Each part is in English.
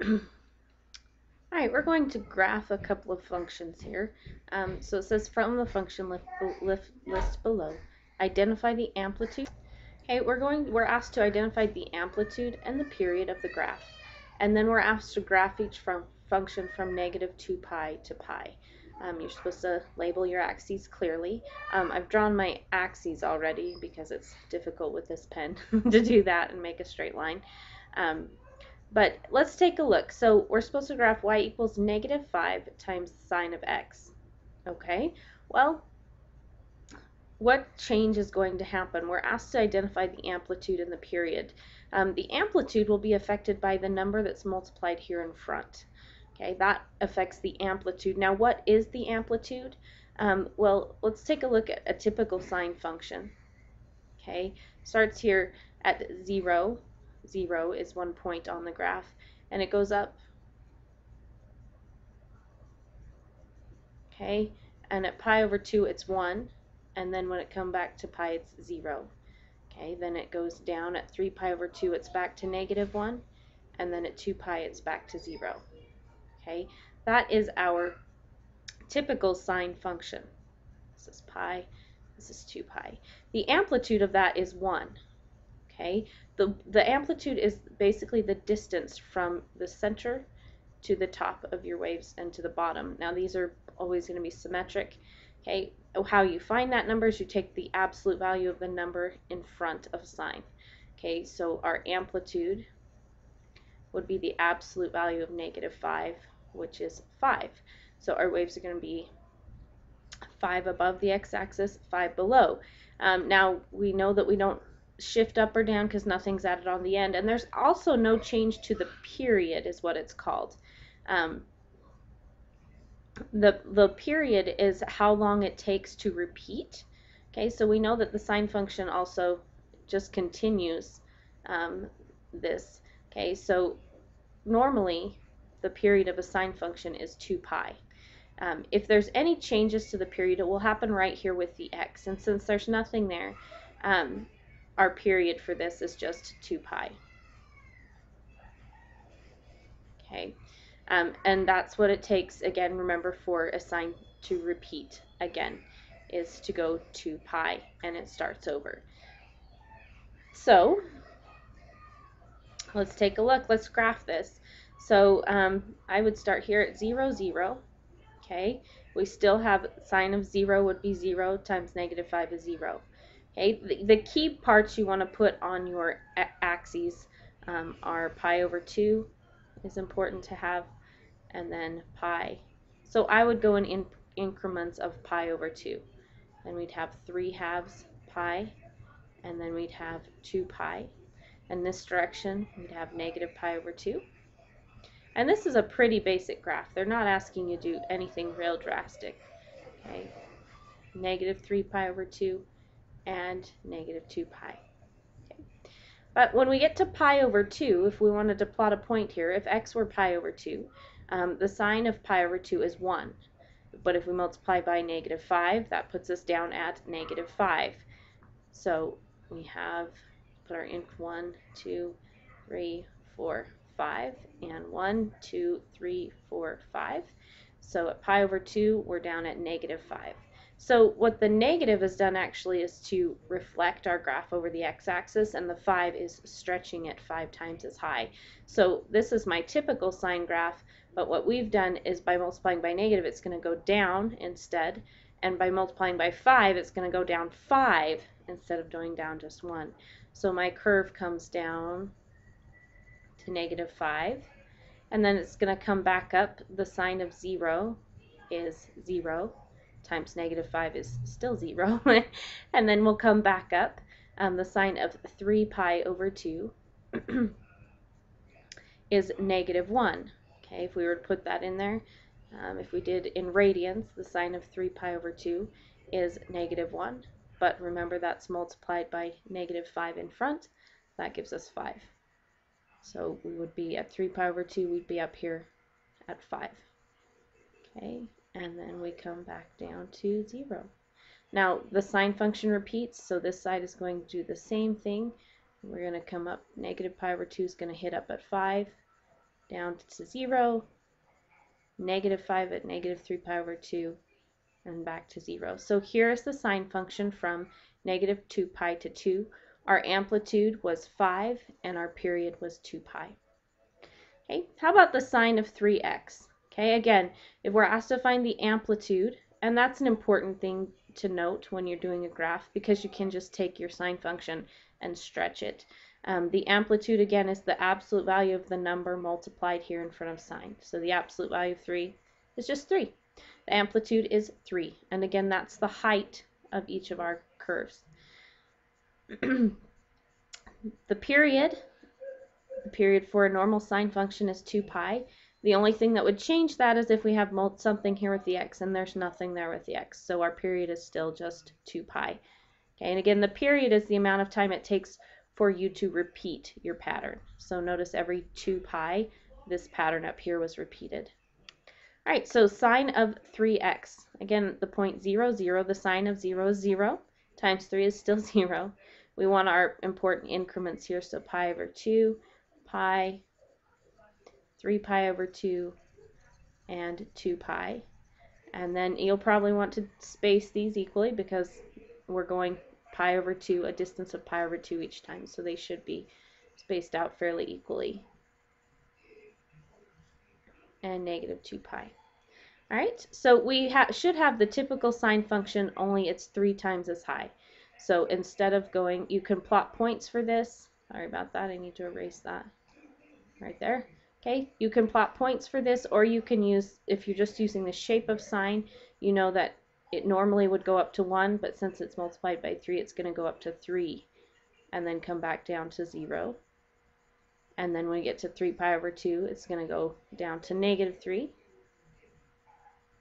All right, we're going to graph a couple of functions here. So it says from the function list below, identify the amplitude. Okay, we're asked to identify the amplitude and the period of the graph, and then we're asked to graph each function from -2 pi to pi. You're supposed to label your axes clearly. I've drawn my axes already because it's difficult with this pen to do that and make a straight line. But let's take a look. So we're supposed to graph y equals -5 times the sine of x. Okay, well, what change is going to happen? We're asked to identify the amplitude and the period. The amplitude will be affected by the number that's multiplied here in front. Okay, that affects the amplitude. Now, what is the amplitude? Well, let's take a look at a typical sine function. Okay, starts here at 0. 0 is 1 point on the graph, and it goes up. Okay, and at pi over 2, it's 1. And then when it comes back to pi, it's 0. Okay, then it goes down at 3 pi over 2, it's back to -1, and then at 2 pi, it's back to 0. Okay, that is our typical sine function. This is pi, this is 2 pi. The amplitude of that is 1. Okay, the amplitude is basically the distance from the center to the top of your waves and to the bottom. Now these are always going to be symmetric. Okay, how you find that number is you take the absolute value of the number in front of sine. Okay, so our amplitude would be the absolute value of -5, which is 5. So our waves are going to be 5 above the x-axis, 5 below. Now we know that we don't shift up or down because nothing's added on the end, and there's also no change to the period is what it's called. The period is how long it takes to repeat. Okay, so we know that the sine function also just continues this. Okay, so normally the period of a sine function is 2 pi. If there's any changes to the period, it will happen right here with the x, and since there's nothing there, our period for this is just 2 pi. Okay, and that's what it takes, again, remember, for a sine to repeat again, is to go 2 pi, and it starts over. So let's take a look. Let's graph this. So I would start here at 0, 0. Okay, we still have sine of 0 would be 0 times -5 is 0. Okay, the key parts you want to put on your axes are pi over 2 is important to have, and then pi. So I would go in increments of pi over 2. And we'd have 3/2 pi, and then we'd have 2 pi. In this direction, we'd have -pi over 2. And this is a pretty basic graph. They're not asking you to do anything real drastic. Okay, -3 pi over 2 and -2 pi. Okay. But when we get to pi over 2, if we wanted to plot a point here, if x were pi over 2, the sine of pi over 2 is 1. But if we multiply by -5, that puts us down at -5. So we have, put our int 1, 2, 3, 4, 5, and 1, 2, 3, 4, 5. So at pi over 2, we're down at -5. So what the negative has done actually is to reflect our graph over the x-axis, and the 5 is stretching it 5 times as high. So this is my typical sine graph, but what we've done is by multiplying by negative, it's going to go down instead, and by multiplying by 5, it's going to go down 5 instead of going down just 1. So my curve comes down to -5, and then it's going to come back up. The sine of 0 is 0. Times -5 is still 0. And then we'll come back up. The sine of 3 pi over 2 is -1. Okay, if we were to put that in there, if we did in radians, the sine of 3 pi over 2 is -1. But remember, that's multiplied by -5 in front. That gives us 5. So we would be at 3 pi over 2, we'd be up here at 5. Okay, and then we come back down to 0. Now the sine function repeats, so this side is going to do the same thing. We're going to come up, -pi over 2 is going to hit up at 5, down to 0, -5 at -3 pi over 2, and back to 0. So here's the sine function from -2 pi to 2. Our amplitude was 5 and our period was 2 pi. Okay, how about the sine of 3x? Okay, again, if we're asked to find the amplitude, and that's an important thing to note when you're doing a graph, because you can just take your sine function and stretch it. The amplitude, again, is the absolute value of the number multiplied here in front of sine. So the absolute value of 3 is just 3. The amplitude is 3. And again, that's the height of each of our curves. The period for a normal sine function is 2 pi. The only thing that would change that is if we have something here with the x, and there's nothing there with the x. So our period is still just 2 pi. Okay, and again, the period is the amount of time it takes for you to repeat your pattern. So notice every 2 pi, this pattern up here was repeated. All right, so sine of 3x. Again, the point 0, 0, the sine of 0 is 0, times 3 is still 0. We want our important increments here, so pi over 2, pi, 3 pi over 2, and 2 pi. And then you'll probably want to space these equally because we're going pi over 2, a distance of pi over 2 each time, so they should be spaced out fairly equally. And -2 pi. All right, so we should have the typical sine function, only it's 3 times as high. So instead of going, you can plot points for this. Sorry about that, I need to erase that right there. Okay, you can plot points for this, or you can use, if you're just using the shape of sine, you know that it normally would go up to 1, but since it's multiplied by 3, it's going to go up to 3, and then come back down to 0. And then when we get to 3 pi over 2, it's going to go down to -3,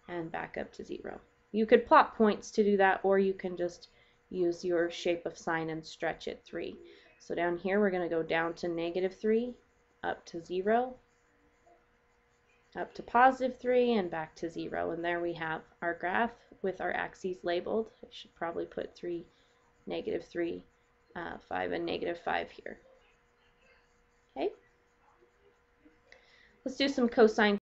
and back up to 0. You could plot points to do that, or you can just use your shape of sine and stretch it 3. So down here we're going to go down to -3, up to 0, up to +3, and back to 0. And there we have our graph with our axes labeled. I should probably put 3, -3, 5, and -5 here. Okay. Let's do some cosine